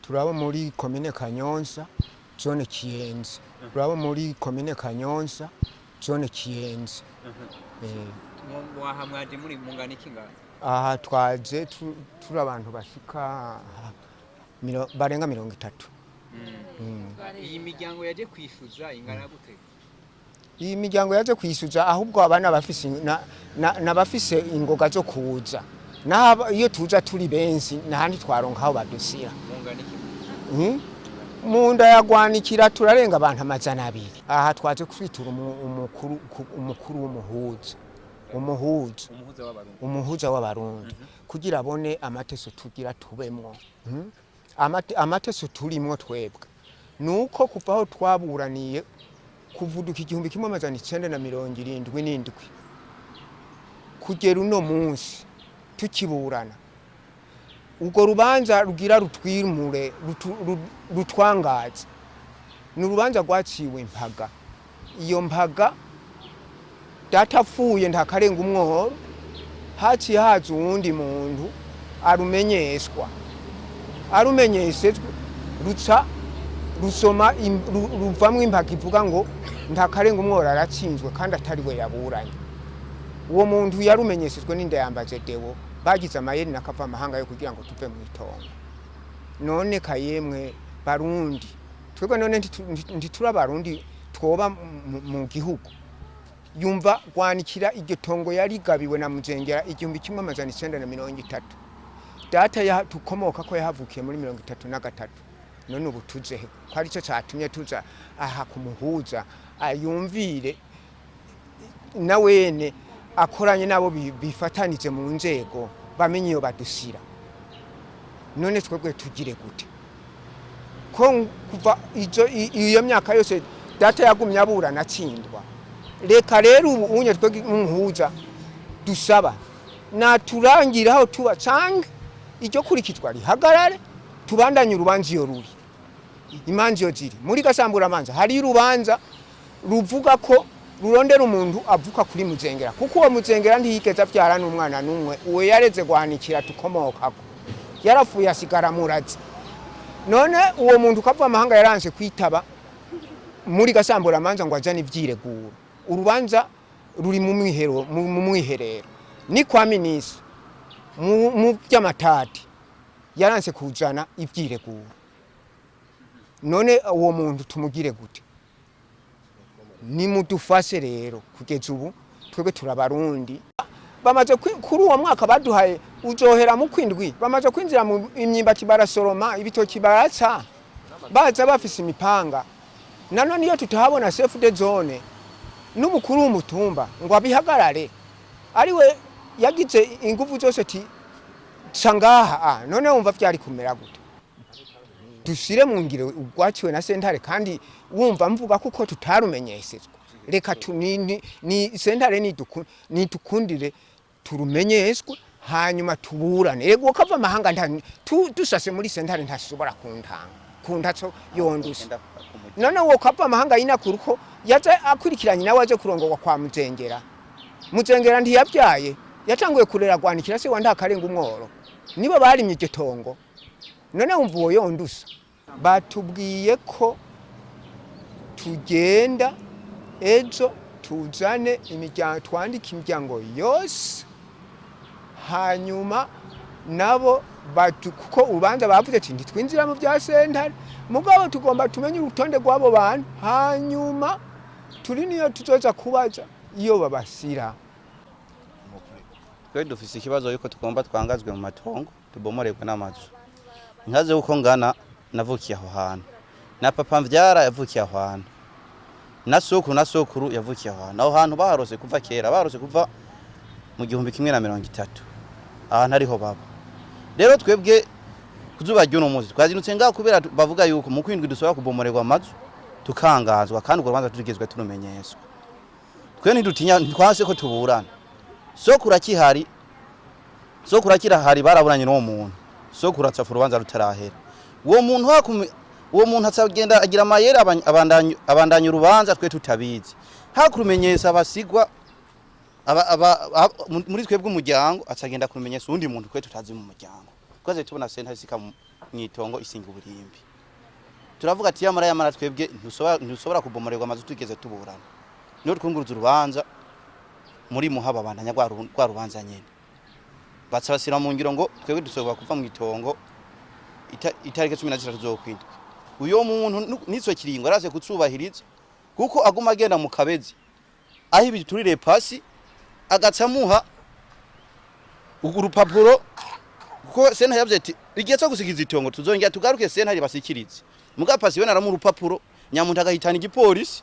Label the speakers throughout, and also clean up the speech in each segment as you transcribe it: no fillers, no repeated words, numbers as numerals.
Speaker 1: turabo muri komine Kanyonza zone Kiyenzi turabo muri komine Kanyonza zone Kiyenzi
Speaker 2: mwahamwaje muri mungana ikingana
Speaker 1: aha twaje turi abantu bashika barenga 30
Speaker 2: iyi miryango yaje kwishuza ingana gute
Speaker 1: iyi miryango yaje kwisuza ahubwo abana bafise nabafise ingoga zo kuza iyo tuza turi benshi nahandi twaronka aho badusira munda yagwanikira turarenga abantu 200 aha twaje kwitura umukuru umuhuza w'abarundi kugira abone amateso tugira tubemwo amateso turimwo twebwe nuko kuva aho twaburaniye kuvuduka 1977 kugera uno munsi tukiburana ugo rubanza rugira rutwimure rutwangaza n'urubanza rwaciwe impaga iyo mpaga datapfuye ntakarenga umworo haciye haza uwundi muntu arumenyeshejwe ruca rusoma ruvamwe impaga ivuga ngo ntakarenga umworo aratsinzwe kandi atari we yaburanye uwo muntu yarumenyeshejwe n'indayambaje Deo bagize amayeri nakava amahanga yo kugira ngo tuve mu itongo none kayemwe barundi twebwe none nditura barundi twoba mu gihugu yumva kwanikira iryo tongo yarigabiwe na muzengera 1930 data ya tukomoka ko yahavukiye muri 33 none ubu tuje ko ari cyo cyatumye tuza aha kumuhuza ayumvire nawene akoranye nabo bifatanije mu nzego bamenye iyo badusira none twebwe tugire gute ko kuva iyo myaka yose data yagumye aburana atsindwa reka rero ubu unye twebwe umuhuza dusaba naturangira aho tuba canke icyo kurikitwa rihagarare tubandanye urubanza iyo ruri imanzi yo ziri muri gasambura amanza hari urubanza ruvuga ko rurondera umuntu avuka kuri muzengera kuko uwo muzengera ntiyigeze avyara n'umwana numwe uwe yareze guhanikira tukomokako yarafuye asigara murazi none uwo muntu kava amahanga yaranse kwitaba muri gasambura amanza ngo ajane ivyiregura urubanza ruri mu mwiherero ni kwa minisi mu by'amatati yaranse kujana ivyiregura none uwo muntu tumugire gute ni mudufashe rero kugeza ubu twebwe turabarundi bamaze kuri uwo mwaka baduhaye uzohera mu kwindwi bamaze kwinjira mu imyimbati barasoroma ibitoki baratsa baza bafise imipanga nanone iyo tutahabona chef de zone n'umukuru w'umutumba ngo abihagarare ari we yagize ingufu zose ti sangaha none wumva byari kumera gute dushire mu ngire ugwaciwe na sentare kandi wumva mvuga kuko tutarumenyeshejwe reka ni sentare ni dukundire turumenyeshwe hanyuma tuburane yego kava amahanga dusase muri sentare ntashobora kuntaco yondusha none wo kava amahanga yinakuru ko yaje akurikiranye nawe aje kurongorwa kwa muzengera ntiyabyaye yatanguye kurera gwanikira se wanda karenga umworo nibo bari myigetongo none wumva uwo yondusa batubwiye ko tugenda ejo tuzane imiryango twandika imiryango yose hanyuma nabo kuko ubanza bavuze ati ntitwinjira mu bya sentare mugabo tugomba tumenye urutonde rw'abo bantu hanyuma turi niyo tuzoza kubaza iyo babasira
Speaker 3: twe dufise ikibazo yuko tugomba twangazwe mu matongo tubomorerwe n'amazu nkaze uko ngana navukiye aho hantu na papa mvyara yavukiye aho hantu na sokuru yavukiye aho hantu aho hantu baharose kuva kera barose kuva mu 1130 ahantu ariho baba rero twebwe kuzuba ry'uno munsi twazinutse ngaho kubera bavuga yuko mu kwindwi dusaba kubomorerwa amazu tukangazwa kandi urwo rubanza tugezwe turumenyeswa twe ntidutinya twase ko tuburana sokura kirahari baraburanye n'uwo muntu sokura atsafa urubanza rutarahera uwo muntu atsagenda agira amayeri abandanya urubanza twe tutabizi hakurumenyesa abasigwa muri twebwe umuryango atsagenda kurumenyesa undi muntu twe tutazi mu muryango twaze tubona sentare mwitongo isinga uburimbi turavuga ati yamara twebwe ntusobora kubomorerwa amazu tugeze tuburana niyo twunguruza urubanza muri muhaba bandanya rwa rubanza nyene batsabasira mu ngiro ngo twebwe dusobora kuva mu itongo itarike 13 tuzokwindwa uyo muntu niso kiringo araze kutsubahiriza kuko aguma agenda mu kabezi aho ibiturire pasi agatsamuha urupapuro kuko sena yavye ati igiye cyo gusikiza itongo tuzongera tugaruke sena ari basikirize muga pasi yona aramu urupapuro nyamuntu agahitana igipolisi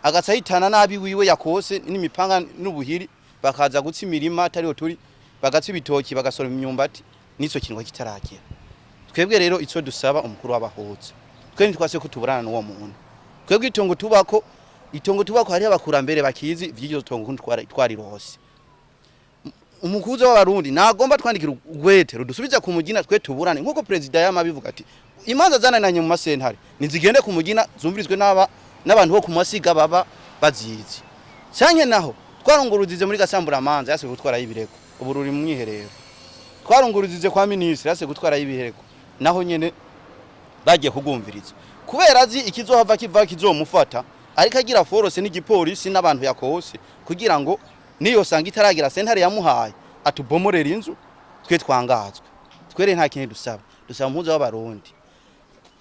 Speaker 3: agatsahitana nabi wiwe yakose n'imipanga n'ubuhiri bakaza gutsa imirima atariho turi bagatsa ibitoki bagasora imyumbati niso kintu kitaragira twebwe rero ico dusaba umukuru w'abahuza twe ntitwase ko tuburana n'uwo muntu twebwe itongo tubako hari abakurambere bakizi vy'iryo tongo twari rose umukuza w'abarundi nagomba twandikira ugwete rudusubiza ku mugina twe tuburane nkuko president yamabivuga ati imanza zanananye mu masentare nizigende ku mugina zumvirizwe n'abantu bo ku masiga baba bazizi cyanye naho twarunguruzize muri gasambura amanza yase gutwara y'ibirego ubururi mu mwiherero twarunguruzize kwa ministre yase gutwara y'ibirego naho nyene bagiye kugumviriza kubera azi ikizohava kizomufata ariko agira force n'igipolisi n'abantu yakose kugira ngo niyo sanga itaragira sentare yamuhaye atubomorera inzu twe twangazwe twere nta kintu dusaba impuzo w'abarundi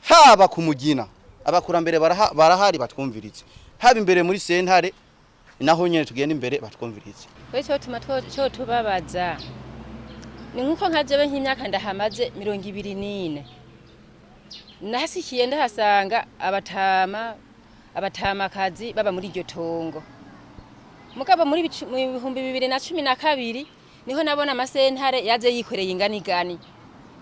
Speaker 3: haba kumugina abakurambere barahari batwumviritse haba imbere muri sentare naho nyene tugenda imbere batwumviritse
Speaker 4: cyo tuma cyo tubabaza ni nkuko nkajewe nk'imyaka ndahamaze 24 nahasikiye ndahasanga abatamakazi baba muri iryo tongo mugabo muri 2012 niho nabona amasentare yaje yikoreye inganigani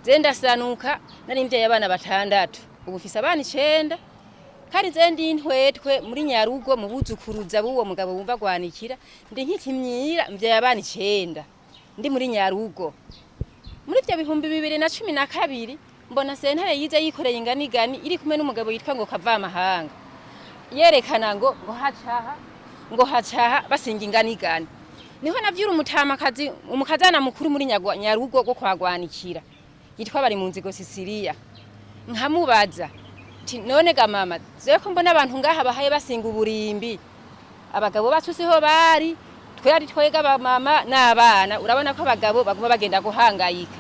Speaker 4: zenda sanuka nari mvye abana batandatu ubufisa abana 9 kandi zendi intwetwe muri nyarugo mu buzukuruza buwo mugabo wumva gwanikira ndi nkitimyira mvye abana 9 ndi muri nyarugo muri vyo 2012 mbona sentare yize yikoreye inganigani iri kumwe n'umugabo yitwa ngo kava amahanga yerekana ngo hacaha basinga inganigani niho navyura umukazana mukuru muri nyarugo go kwagwanikira yitwa bari mu nzigo Sisiriya nkamubaza ati none ga mama zeko mbona abantu ngaha bahaye basinga uburimbi abagabo bacu siho bari twega ba mama n'abana urabona ko abagabo baguma bagenda guhangayika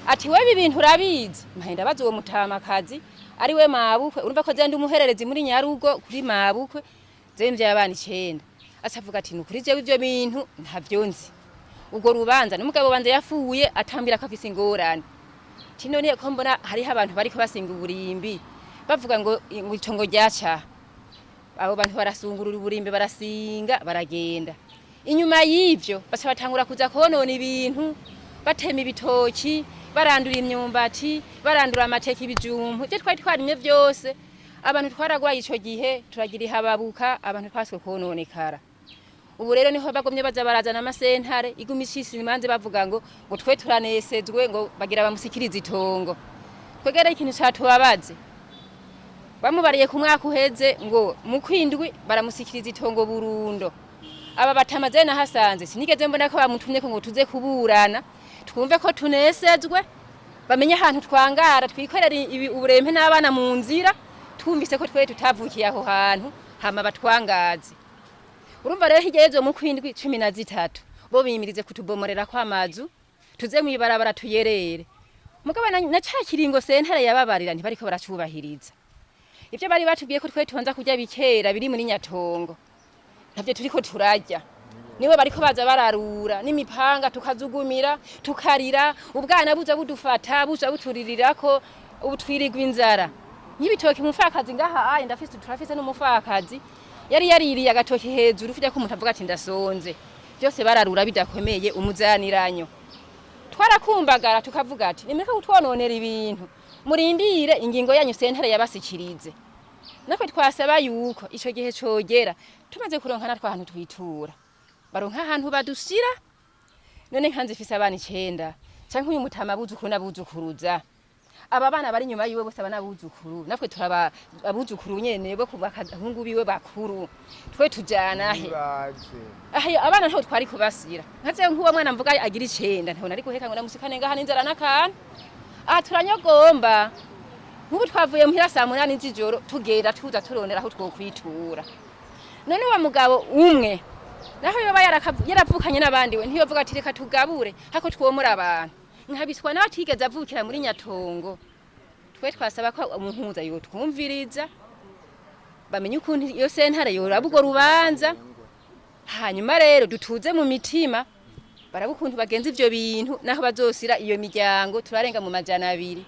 Speaker 4: ati wewe ibintu urabizi mahenda bazo uwo mutamakazi ari we mabukwe urumva ko zende umuhererezi muri nyarugo kuri mabukwe zemvye abana 9 asavuga ati nukuri je ivyo bintu ntavyonzi ubwo rubanza n'umugabo banze yafuye atambira akafise ingorane tinone ko mbona hari abantu bariko basinga uburimbi bavuga ngo itongo ryaca abo bantu barasungurura uburimbi barasinga baragenda inyuma y'ivyo baca batangura kuza konona ibintu batema ibitoki barandura imyumbati barandura amateke ibijumbu ivyo twari twarimye vyose abantu twaragwaye ico gihe turagira ihababuka abantu twaswe kononekara ubu rero niho bagomye baza barazana amasentare igumishisi imanze bavuga ngo twe turanesezwe ngo bagira bamusikiriza itongo kwegera ikintu cyatubabaze bamubariye ku mwaka uheze ngo mu kwindwi baramusikiriza itongo Burundo aba batamaze na hasanze sinigeze mbona ko bamutumye ko ngo tuze kuburana twumve ko tunesezwe bamenye ahantu twangara twikorera uburempe n'abana mu nzira twumvise ko twe tutavukiye aho hantu hama batwangaze urumva rero higezo mu kwindwi 13 bo bimirize kutubomorera kwa mazu tuze mu ibarabara tuyerere mugabo na cakiringo sentare yababarira ntibariko baracubahiriza ivyo bari batubwiye ko twe tonza kujya bikera biri muri nyatongo ntavyo turiko turajya niwe bariko baza bararura n'imipanga tukazugumira tukarira ubwana buza budufata buza buturirirako ubutwirigwa inzara y'ibitoki mufakazi ngaha ayi ndafise turafise n'umufakazi yari yaririye agatoki hejuru kujya ko umuntu avuga ati ndasonze byose bararura bidakomeye umuzaniranyo twarakumbagara tukavuga ati nimeka gutwononera ibintu murindire ingingo yanyu sentare yabasikirize nakwe twasaba yuko ico gihe cogera tumaze kuronka natwa ahantu twitura baronka ahantu badusira none nkanze ifise abana 9 canke uyu mutama buzuku nabuzukuruza aba bana bari nyuma yiwe bose abanabuzukuru nafwe turaba abuzukuru nyene bo kubakahungu biwe bakuru twe tujana he ahe abana ntaho twari kubasira nkaze nkuwa mwana mvuga agira 9 ntaho nari guheka ngo namusikane ngaha n'inzara nakana aha turanyogomba nk'ubu twavuye muhira saa 8 z'ijoro tugenda tuza turondera aho twokwitura none wa mugabo umwe naho yoba yaravukanye n'abandi we ntiyovuga ati reka tugabure hako twomora abantu nkabiswa n'abatigeze avukira muri Nyatongo twe twasaba ko umuhuza yo twumviriza bamenye ukuntu iyo sentare yoraba ugo rubanza hanyuma rero dutuze mu mitima barabukuntu bagenza ivyo bintu naho bazosira iyo miryango turarenga mu majana 2